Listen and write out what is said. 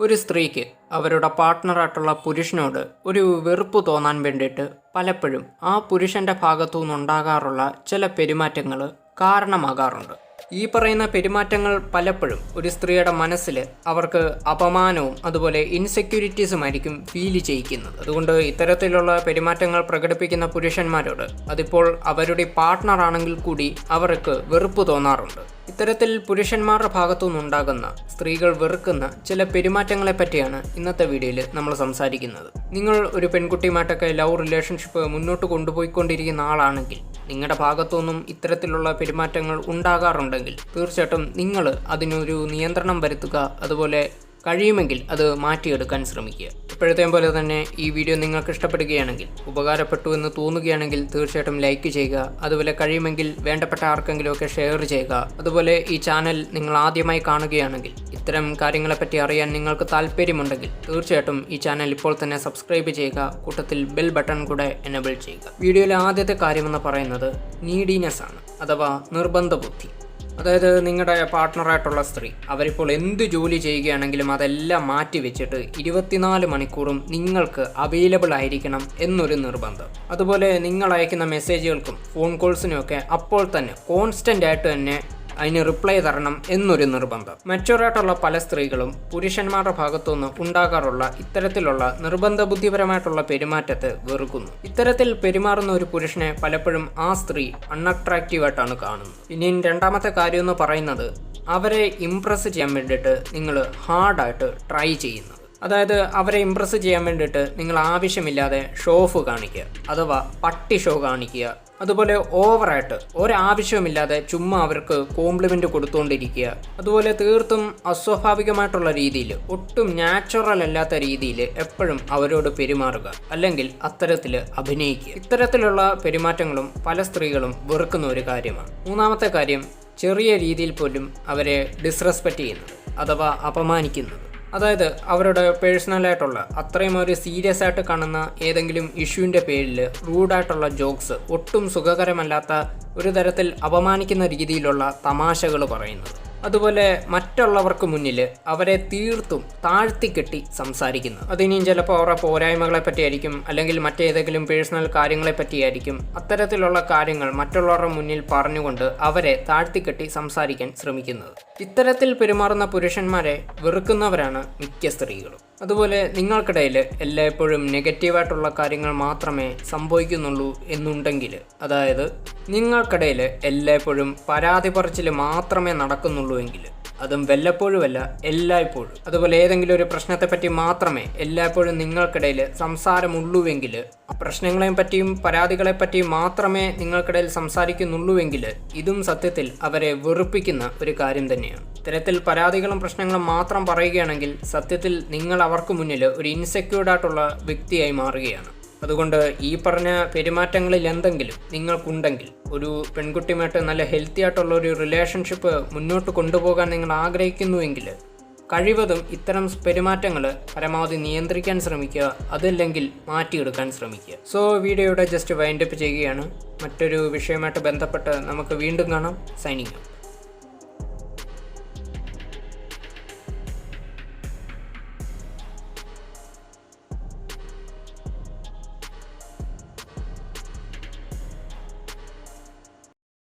ഒരു സ്ത്രീക്ക് അവരുടെ പാർട്ട്ണറായിട്ടുള്ള പുരുഷനോട് ഒരു വെറുപ്പ് തോന്നാൻ വേണ്ടിയിട്ട് പലപ്പോഴും ആ പുരുഷൻ്റെ ഭാഗത്തു നിന്നുണ്ടാകാറുള്ള ചില പെരുമാറ്റങ്ങൾ കാരണമാകാറുണ്ട്. ഈ പറയുന്ന പെരുമാറ്റങ്ങൾ പലപ്പോഴും ഒരു സ്ത്രീയുടെ മനസ്സിൽ അവർക്ക് അപമാനവും അതുപോലെ ഇൻസെക്യൂരിറ്റീസുമായിരിക്കും ഫീൽ ചെയ്യിക്കുന്നത്. അതുകൊണ്ട് ഇത്തരത്തിലുള്ള പെരുമാറ്റങ്ങൾ പ്രകടിപ്പിക്കുന്ന പുരുഷന്മാരോട് അതിപ്പോൾ അവരുടെ പാർട്ട്ണറാണെങ്കിൽ കൂടി അവർക്ക് വെറുപ്പ് തോന്നാറുണ്ട്. ഇത്തരത്തിൽ പുരുഷന്മാരുടെ ഭാഗത്തു നിന്നുണ്ടാകുന്ന സ്ത്രീകൾ വെറുക്കുന്ന ചില പെരുമാറ്റങ്ങളെ പറ്റിയാണ് ഇന്നത്തെ വീഡിയോയിൽ നമ്മൾ സംസാരിക്കുന്നത്. നിങ്ങൾ ഒരു പെൺകുട്ടിയുമായിട്ടൊക്കെ ലവ് റിലേഷൻഷിപ്പ് മുന്നോട്ട് കൊണ്ടുപോയിക്കൊണ്ടിരിക്കുന്ന ആളാണെങ്കിൽ നിങ്ങളുടെ ഭാഗത്തുനിന്നും ഇത്തരത്തിലുള്ള പെരുമാറ്റങ്ങൾ ഉണ്ടാകാറുണ്ടെങ്കിൽ തീർച്ചയായിട്ടും നിങ്ങൾ അതിനൊരു നിയന്ത്രണം വരുത്തുക, അതുപോലെ കഴിയുമെങ്കിൽ അത് മാറ്റിയെടുക്കാൻ ശ്രമിക്കുക. ഇപ്പോഴത്തെയും പോലെ തന്നെ ഈ വീഡിയോ നിങ്ങൾക്ക് ഇഷ്ടപ്പെടുകയാണെങ്കിൽ, ഉപകാരപ്പെട്ടു എന്ന് തോന്നുകയാണെങ്കിൽ തീർച്ചയായിട്ടും ലൈക്ക് ചെയ്യുക. അതുപോലെ കഴിയുമെങ്കിൽ വേണ്ടപ്പെട്ട ആർക്കെങ്കിലുമൊക്കെ ഷെയർ ചെയ്യുക. അതുപോലെ ഈ ചാനൽ നിങ്ങൾ ആദ്യമായി കാണുകയാണെങ്കിൽ, ഇത്തരം കാര്യങ്ങളെപ്പറ്റി അറിയാൻ നിങ്ങൾക്ക് താല്പര്യമുണ്ടെങ്കിൽ തീർച്ചയായിട്ടും ഈ ചാനൽ ഇപ്പോൾ തന്നെ സബ്സ്ക്രൈബ് ചെയ്യുക. കൂട്ടത്തിൽ ബെൽ ബട്ടൺ കൂടെ എനേബിൾ ചെയ്യുക. വീഡിയോയിലെ ആദ്യത്തെ കാര്യമെന്ന് പറയുന്നത് നീഡിനെസ് ആണ്, അഥവാ നിർബന്ധ ബുദ്ധി. അതായത് നിങ്ങളുടെ പാർട്ട്ണറായിട്ടുള്ള സ്ത്രീ അവരിപ്പോൾ എന്ത് ജോലി ചെയ്യുകയാണെങ്കിലും അതെല്ലാം മാറ്റി വെച്ചിട്ട് 24 മണിക്കൂറും നിങ്ങൾക്ക് അവൈലബിൾ ആയിരിക്കണം എന്നൊരു നിർബന്ധം. അതുപോലെ നിങ്ങൾ അയക്കുന്ന മെസ്സേജുകൾക്കും ഫോൺ കോൾസിനുമൊക്കെ അപ്പോൾ തന്നെ കോൺസ്റ്റൻ്റ് ആയിട്ട് തന്നെ അതിന് റിപ്ലൈ തരണം എന്നൊരു നിർബന്ധം. മെച്ചൂറായിട്ടുള്ള പല സ്ത്രീകളും പുരുഷന്മാരുടെ ഭാഗത്തുനിന്ന് ഉണ്ടാകാറുള്ള ഇത്തരത്തിലുള്ള നിർബന്ധ ബുദ്ധിപരമായിട്ടുള്ള പെരുമാറ്റത്തെ വെറുക്കുന്നു. ഇത്തരത്തിൽ പെരുമാറുന്ന ഒരു പുരുഷനെ പലപ്പോഴും ആ സ്ത്രീ അൺഅട്രാക്റ്റീവായിട്ടാണ് കാണുന്നത്. ഇനി രണ്ടാമത്തെ കാര്യം എന്ന് പറയുന്നത് അവരെ ഇംപ്രസ് ചെയ്യാൻ വേണ്ടിയിട്ട് നിങ്ങൾ ഹാർഡായിട്ട് ട്രൈ ചെയ്യുന്നത്. അതായത് അവരെ ഇംപ്രസ് ചെയ്യാൻ വേണ്ടിയിട്ട് നിങ്ങൾ ആവശ്യമില്ലാതെ ഷോ ഓഫ് കാണിക്കുക, അഥവാ പട്ടി ഷോ കാണിക്കുക. അതുപോലെ ഓവറായിട്ട് ഒരാവശ്യവുമില്ലാതെ ചുമ്മാ അവർക്ക് കോംപ്ലിമെൻറ്റ് കൊടുത്തുകൊണ്ടിരിക്കുക. അതുപോലെ തീർത്തും അസ്വാഭാവികമായിട്ടുള്ള രീതിയിൽ, ഒട്ടും നാച്ചുറൽ അല്ലാത്ത രീതിയിൽ എപ്പോഴും അവരോട് പെരുമാറുക, അല്ലെങ്കിൽ അത്തരത്തിൽ അഭിനയിക്കുക. ഇത്തരത്തിലുള്ള പെരുമാറ്റങ്ങളും പല സ്ത്രീകളും വെറുക്കുന്ന ഒരു കാര്യമാണ്. മൂന്നാമത്തെ കാര്യം, ചെറിയ രീതിയിൽ പോലും അവരെ ഡിസ്റെസ്പെക്റ്റ് ചെയ്യുന്നത്, അഥവാ അപമാനിക്കുന്നത്. അതായത് അവരുടെ പേഴ്സണലായിട്ടുള്ള അത്രയും ഒരു സീരിയസ് ആയിട്ട് കാണുന്ന ഏതെങ്കിലും ഇഷ്യൂവിൻ്റെ പേരിൽ റൂഡായിട്ടുള്ള ജോക്സ്, ഒട്ടും സുഖകരമല്ലാത്ത ഒരു തരത്തിൽ അപമാനിക്കുന്ന രീതിയിലുള്ള തമാശകൾ പറയുന്നത്. അതുപോലെ മറ്റുള്ളവർക്ക് മുന്നിൽ അവരെ തീർത്തും താഴ്ത്തിക്കെട്ടി സംസാരിക്കുന്നത്. അതിനിയും ചിലപ്പോൾ അവരുടെ പോരായ്മകളെ പറ്റിയായിരിക്കും, അല്ലെങ്കിൽ മറ്റേതെങ്കിലും പേഴ്സണൽ കാര്യങ്ങളെ പറ്റിയായിരിക്കും. അത്തരത്തിലുള്ള കാര്യങ്ങൾ മറ്റുള്ളവരുടെ മുന്നിൽ പറഞ്ഞുകൊണ്ട് അവരെ താഴ്ത്തിക്കെട്ടി സംസാരിക്കാൻ ശ്രമിക്കുന്നത്. ഇത്തരത്തിൽ പെരുമാറുന്ന പുരുഷന്മാരെ വെറുക്കുന്നവരാണ് മിക്ക സ്ത്രീകളും. അതുപോലെ നിങ്ങൾക്കിടയിൽ എല്ലായ്പ്പോഴും നെഗറ്റീവായിട്ടുള്ള കാര്യങ്ങൾ മാത്രമേ സംഭവിക്കുന്നുള്ളൂ എന്നുണ്ടെങ്കിൽ, അതായത് നിങ്ങൾക്കിടയിൽ എല്ലായ്പ്പോഴും പരാതി പറച്ചിൽ മാത്രമേ നടക്കുന്നുള്ളൂ എങ്കിൽ, അതും വല്ലപ്പോഴുമല്ല എല്ലായ്പ്പോഴും, അതുപോലെ ഏതെങ്കിലും ഒരു പ്രശ്നത്തെപ്പറ്റി മാത്രമേ എല്ലായ്പ്പോഴും നിങ്ങൾക്കിടയിൽ സംസാരമുള്ളൂവെങ്കിൽ, ആ പ്രശ്നങ്ങളെയും പറ്റിയും പരാതികളെ പറ്റിയും മാത്രമേ നിങ്ങൾക്കിടയിൽ സംസാരിക്കുന്നുള്ളൂവെങ്കിൽ, ഇതും സത്യത്തിൽ അവരെ വെറുപ്പിക്കുന്ന ഒരു കാര്യം തന്നെയാണ്. ഇത്തരത്തിൽ പരാതികളും പ്രശ്നങ്ങളും മാത്രം പറയുകയാണെങ്കിൽ സത്യത്തിൽ നിങ്ങൾ അവർക്ക് മുന്നിൽ ഒരു ഇൻസെക്യൂർഡായിട്ടുള്ള വ്യക്തിയായി മാറുകയാണ്. അതുകൊണ്ട് ഈ പറഞ്ഞ പെരുമാറ്റങ്ങളിൽ എന്തെങ്കിലും നിങ്ങൾക്കുണ്ടെങ്കിൽ, ഒരു പെൺകുട്ടിയുമായിട്ട് നല്ല ഹെൽത്തി ആയിട്ടുള്ള ഒരു റിലേഷൻഷിപ്പ് മുന്നോട്ട് കൊണ്ടുപോകാൻ നിങ്ങൾ ആഗ്രഹിക്കുന്നുവെങ്കിൽ കഴിവതും ഇത്തരം പെരുമാറ്റങ്ങൾ പരമാവധി നിയന്ത്രിക്കാൻ ശ്രമിക്കുക, അതല്ലെങ്കിൽ മാറ്റിയെടുക്കാൻ ശ്രമിക്കുക. സോ വീഡിയോയുടെ ജസ്റ്റ് വൈൻഡപ്പ് ചെയ്യുകയാണ്. മറ്റൊരു വിഷയമായിട്ട് ബന്ധപ്പെട്ട് നമുക്ക് വീണ്ടും കാണാം. Signing out.